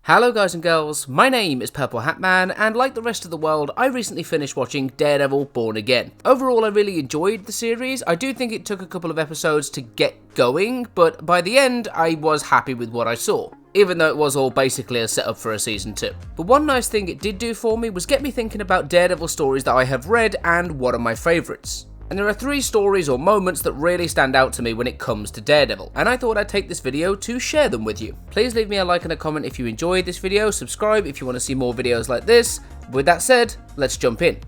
Hello guys and girls, my name is Purple Hat Man, and like the rest of the world, I recently finished watching Daredevil Born Again. Overall, I really enjoyed the series. I do think it took a couple of episodes to get going, but by the end, I was happy with what I saw, even though it was all basically a setup for a season 2. But one nice thing it did do for me was get me thinking about Daredevil stories that I have read and what are my favourites. And there are 3 stories or moments that really stand out to me when it comes to Daredevil, and I thought I'd take this video to share them with you. Please leave me a like and a comment if you enjoyed this video, subscribe if you want to see more videos like this. With that said, let's jump in.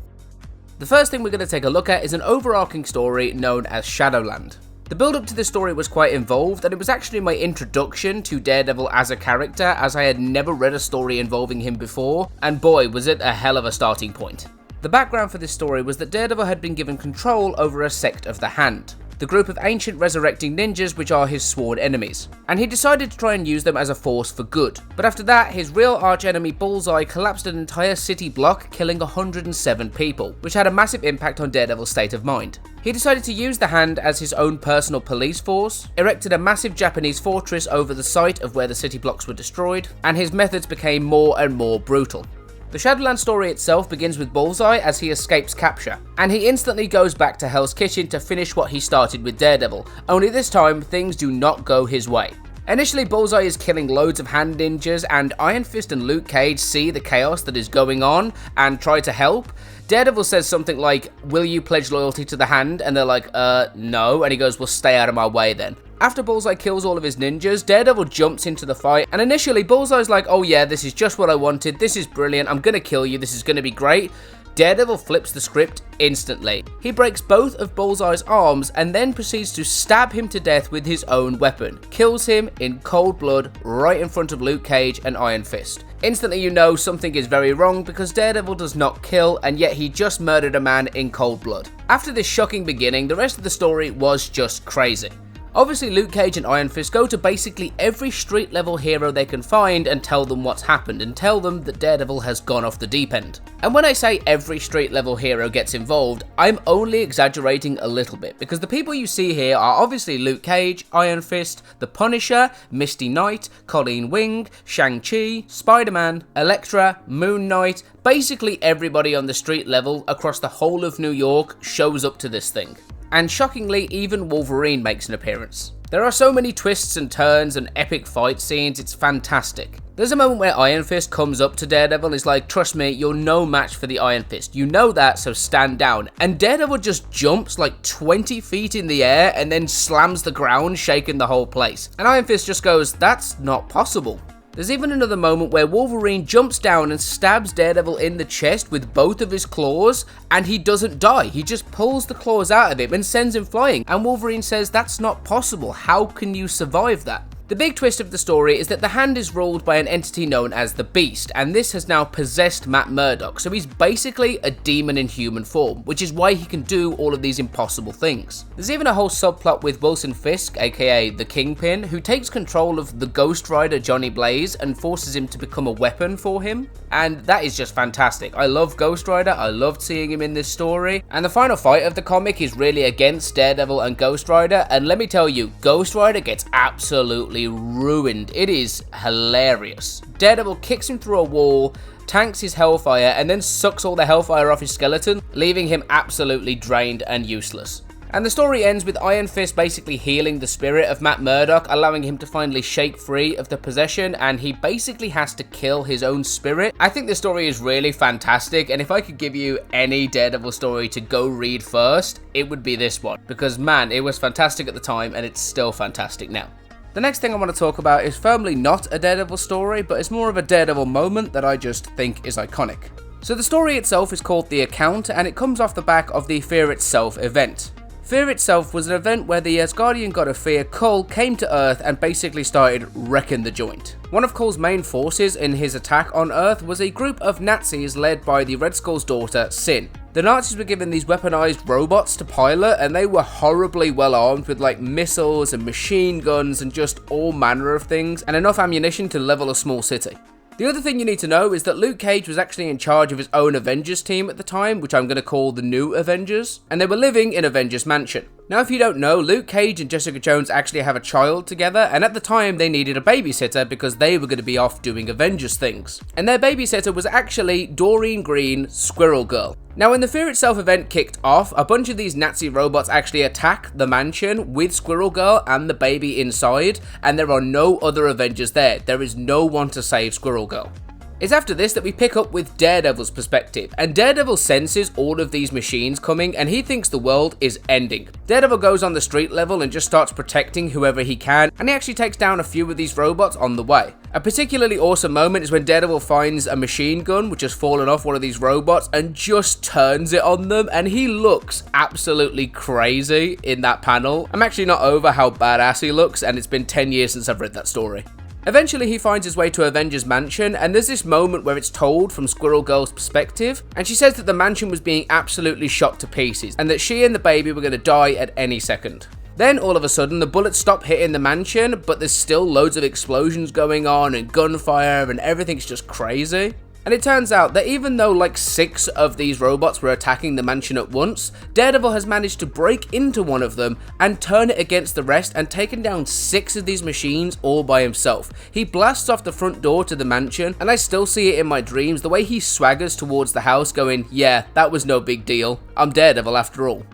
The first thing we're going to take a look at is an overarching story known as Shadowland. The build up to this story was quite involved, and it was actually my introduction to Daredevil as a character, as I had never read a story involving him before, and boy was it a hell of a starting point. The background for this story was that Daredevil had been given control over a sect of the Hand, the group of ancient resurrecting ninjas which are his sworn enemies, and he decided to try and use them as a force for good. But after that, his real archenemy Bullseye collapsed an entire city block, killing 107 people, which had a massive impact on Daredevil's state of mind. He decided to use the Hand as his own personal police force, erected a massive Japanese fortress over the site of where the city blocks were destroyed, and his methods became more and more brutal. The Shadowland story itself begins with Bullseye as he escapes capture, and he instantly goes back to Hell's Kitchen to finish what he started with Daredevil, only this time things do not go his way. Initially, Bullseye is killing loads of Hand ninjas, and Iron Fist and Luke Cage see the chaos that is going on and try to help. Daredevil says something like, "Will you pledge loyalty to the Hand?" And they're like, no, and he goes, "Well, stay out of my way then." After Bullseye kills all of his ninjas, Daredevil jumps into the fight, and initially Bullseye's like, "Oh yeah, this is just what I wanted, this is brilliant, I'm gonna kill you, this is gonna be great." Daredevil flips the script instantly. He breaks both of Bullseye's arms and then proceeds to stab him to death with his own weapon. Kills him in cold blood right in front of Luke Cage and Iron Fist. Instantly you know something is very wrong because Daredevil does not kill, and yet he just murdered a man in cold blood. After this shocking beginning, the rest of the story was just crazy. Obviously, Luke Cage and Iron Fist go to basically every street level hero they can find and tell them what's happened, and tell them that Daredevil has gone off the deep end. And when I say every street level hero gets involved, I'm only exaggerating a little bit, because the people you see here are obviously Luke Cage, Iron Fist, the Punisher, Misty Knight, Colleen Wing, Shang-Chi, Spider-Man, Elektra, Moon Knight. Basically everybody on the street level across the whole of New York shows up to this thing. And shockingly, even Wolverine makes an appearance. There are so many twists and turns and epic fight scenes, it's fantastic. There's a moment where Iron Fist comes up to Daredevil and is like, "Trust me, you're no match for the Iron Fist. You know that, so stand down." And Daredevil just jumps like 20 feet in the air and then slams the ground, shaking the whole place. And Iron Fist just goes, "That's not possible." There's even another moment where Wolverine jumps down and stabs Daredevil in the chest with both of his claws, and he doesn't die. He just pulls the claws out of him and sends him flying, and Wolverine says, "That's not possible. How can you survive that?" The big twist of the story is that the Hand is ruled by an entity known as the Beast, and this has now possessed Matt Murdock, so he's basically a demon in human form, which is why he can do all of these impossible things. There's even a whole subplot with Wilson Fisk, aka the Kingpin, who takes control of the Ghost Rider Johnny Blaze and forces him to become a weapon for him, and that is just fantastic. I love Ghost Rider, I loved seeing him in this story, and the final fight of the comic is really against Daredevil and Ghost Rider, and let me tell you, Ghost Rider gets absolutely ruined. It is hilarious. Daredevil kicks him through a wall, tanks his hellfire, and then sucks all the hellfire off his skeleton, leaving him absolutely drained and useless. And the story ends with Iron Fist basically healing the spirit of Matt Murdock, allowing him to finally shake free of the possession, and he basically has to kill his own spirit. I think this story is really fantastic, and if I could give you any Daredevil story to go read first, it would be this one, because man, it was fantastic at the time, and it's still fantastic now. The next thing I want to talk about is firmly not a Daredevil story, but it's more of a Daredevil moment that I just think is iconic. So the story itself is called The Account, and it comes off the back of the Fear Itself event. Fear Itself was an event where the Asgardian god of fear, Kull, came to Earth and basically started wrecking the joint. One of Kull's main forces in his attack on Earth was a group of Nazis led by the Red Skull's daughter, Sin. The Nazis were given these weaponized robots to pilot, and they were horribly well armed with like missiles and machine guns and just all manner of things, and enough ammunition to level a small city. The other thing you need to know is that Luke Cage was actually in charge of his own Avengers team at the time, which I'm going to call the New Avengers, and they were living in Avengers Mansion. Now, if you don't know, Luke Cage and Jessica Jones actually have a child together, and at the time they needed a babysitter because they were going to be off doing Avengers things. And their babysitter was actually Doreen Green, Squirrel Girl. Now, when the Fear Itself event kicked off, a bunch of these Nazi robots actually attack the mansion with Squirrel Girl and the baby inside, and there are no other Avengers there. There is no one to save Squirrel Girl. It's after this that we pick up with Daredevil's perspective, and Daredevil senses all of these machines coming and he thinks the world is ending. Daredevil goes on the street level and just starts protecting whoever he can, and he actually takes down a few of these robots on the way. A particularly awesome moment is when Daredevil finds a machine gun which has fallen off one of these robots and just turns it on them, and he looks absolutely crazy in that panel. I'm actually not over how badass he looks, and it's been 10 years since I've read that story. Eventually he finds his way to Avengers Mansion, and there's this moment where it's told from Squirrel Girl's perspective, and she says that the mansion was being absolutely shot to pieces, and that she and the baby were going to die at any second. Then all of a sudden the bullets stop hitting the mansion, but there's still loads of explosions going on and gunfire and everything's just crazy. And it turns out that even though like 6 of these robots were attacking the mansion at once, Daredevil has managed to break into one of them and turn it against the rest and taken down 6 of these machines all by himself. He blasts off the front door to the mansion, and I still see it in my dreams, the way he swaggers towards the house going, yeah, that was no big deal. I'm Daredevil after all.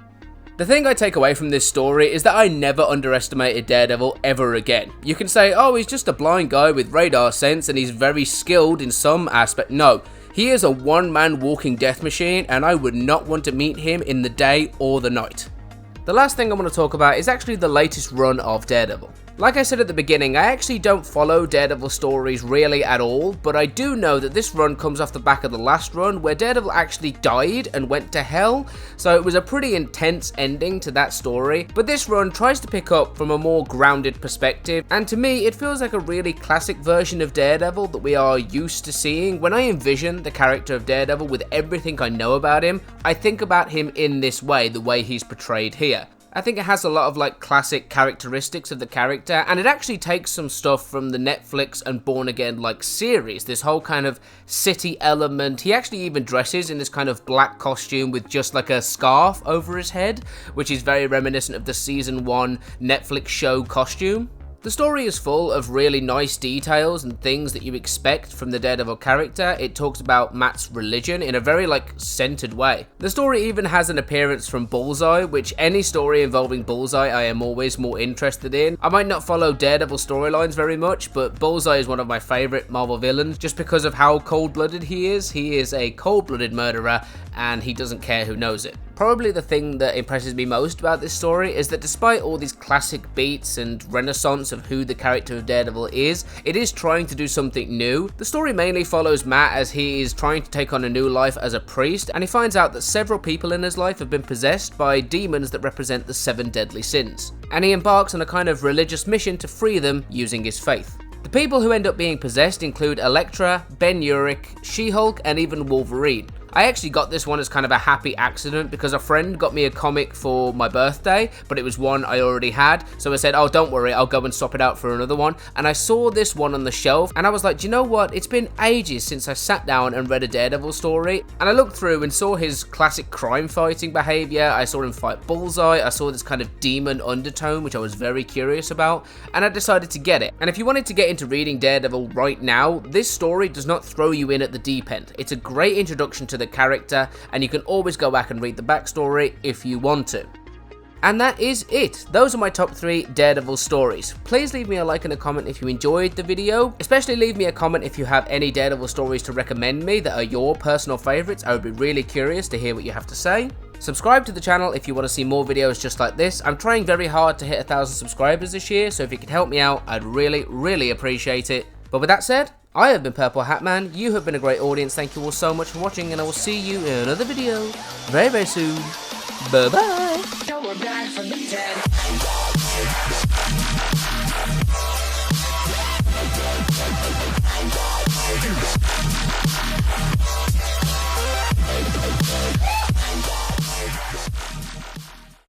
The thing I take away from this story is that I never underestimated Daredevil ever again. You can say, oh, he's just a blind guy with radar sense and he's very skilled in some aspect. No, he is a one-man walking death machine, and I would not want to meet him in the day or the night. The last thing I want to talk about is actually the latest run of Daredevil. Like I said at the beginning, I actually don't follow Daredevil stories really at all, but I do know that this run comes off the back of the last run where Daredevil actually died and went to hell, so it was a pretty intense ending to that story. But this run tries to pick up from a more grounded perspective, and to me it feels like a really classic version of Daredevil that we are used to seeing. When I envision the character of Daredevil with everything I know about him, I think about him in this way, the way he's portrayed here. I think it has a lot of like classic characteristics of the character, and it actually takes some stuff from the Netflix and Born Again like series, this whole kind of city element. He actually even dresses in this kind of black costume with just like a scarf over his head, which is very reminiscent of the season 1 Netflix show costume. The story is full of really nice details and things that you expect from the Daredevil character. It talks about Matt's religion in a very centered way. The story even has an appearance from Bullseye, which any story involving Bullseye I am always more interested in. I might not follow Daredevil storylines very much, but Bullseye is one of my favorite Marvel villains just because of how cold-blooded he is. He is a cold-blooded murderer and he doesn't care who knows it. Probably the thing that impresses me most about this story is that despite all these classic beats and renaissance of who the character of Daredevil is, it is trying to do something new. The story mainly follows Matt as he is trying to take on a new life as a priest, and he finds out that several people in his life have been possessed by demons that represent the 7 deadly sins, and he embarks on a kind of religious mission to free them using his faith. The people who end up being possessed include Elektra, Ben Urich, She-Hulk, and even Wolverine. I actually got this one as kind of a happy accident because a friend got me a comic for my birthday, but it was one I already had. So I said, oh, don't worry, I'll go and swap it out for another one. And I saw this one on the shelf and I was like, do you know what? It's been ages since I sat down and read a Daredevil story. And I looked through and saw his classic crime fighting behavior. I saw him fight Bullseye. I saw this kind of demon undertone, which I was very curious about. And I decided to get it. And if you wanted to get into reading Daredevil right now, this story does not throw you in at the deep end. It's a great introduction to the character, and you can always go back and read the backstory if you want to. And that is it. Those are my top 3 Daredevil stories. Please leave me a like and a comment if you enjoyed the video. Especially leave me a comment if you have any Daredevil stories to recommend me that are your personal favourites. I would be really curious to hear what you have to say. Subscribe to the channel if you want to see more videos just like this. I'm trying very hard to hit 1,000 subscribers this year, so if you could help me out, I'd really appreciate it. But with that said, I have been Purple Hat Man, you have been a great audience, thank you all so much for watching, and I will see you in another video very soon. Bye bye!